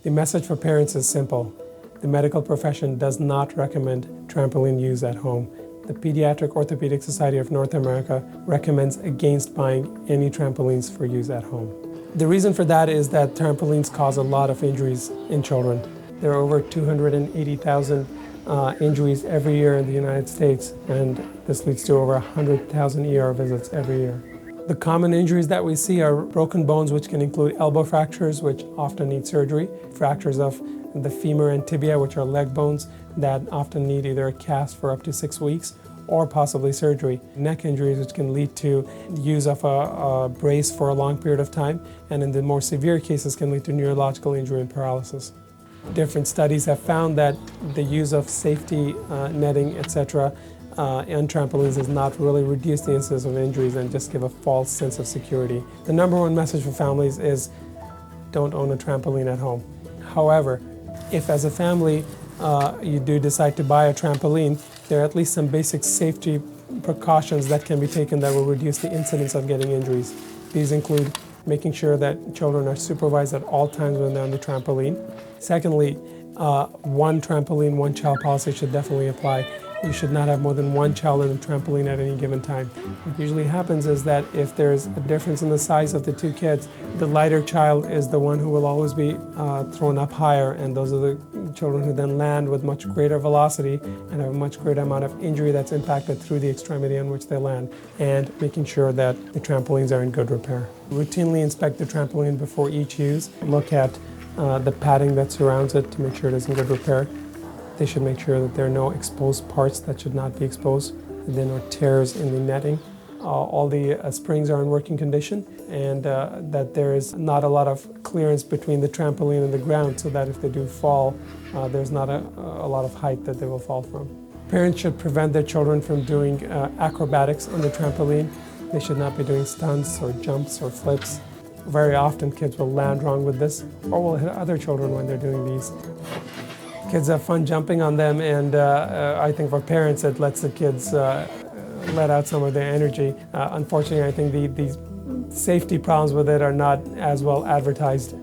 The message for parents is simple. The medical profession does not recommend trampoline use at home. The Pediatric Orthopaedic Society of North America recommends against buying any trampolines for use at home. The reason for that is that trampolines cause a lot of injuries in children. There are over 280,000 injuries every year in the United States, and this leads to over 100,000 ER visits every year. The common injuries that we see are broken bones, which can include elbow fractures, which often need surgery, fractures of the femur and tibia, which are leg bones that often need either a cast for up to 6 weeks or possibly surgery. Neck injuries, which can lead to use of a brace for a long period of time, and in the more severe cases can lead to neurological injury and paralysis. Different studies have found that the use of safety netting, etc., and trampolines does not really reduce the incidence of injuries and just give a false sense of security. The number one message for families is don't own a trampoline at home. However, if as a family you do decide to buy a trampoline, there are at least some basic safety precautions that can be taken that will reduce the incidence of getting injuries. These include making sure that children are supervised at all times when they're on the trampoline. Secondly, one trampoline, one child policy should definitely apply. You should not have more than one child on the trampoline at any given time. What usually happens is that if there's a difference in the size of the two kids, the lighter child is the one who will always be thrown up higher, and those are the children who then land with much greater velocity and have a much greater amount of injury that's impacted through the extremity on which they land, and making sure that the trampolines are in good repair. Routinely inspect the trampoline before each use. Look at the padding that surrounds it to make sure it is in good repair. They should make sure that there are no exposed parts that should not be exposed, that there are no tears in the netting. All the springs are in working condition, and that there is not a lot of clearance between the trampoline and the ground, so that if they do fall, there's not a lot of height that they will fall from. Parents should prevent their children from doing acrobatics on the trampoline. They should not be doing stunts or jumps or flips. Very often kids will land wrong with this, or will hit other children when they're doing these. Kids have fun jumping on them, and I think for parents it lets the kids let out some of their energy. Unfortunately, I think the safety problems with it are not as well advertised.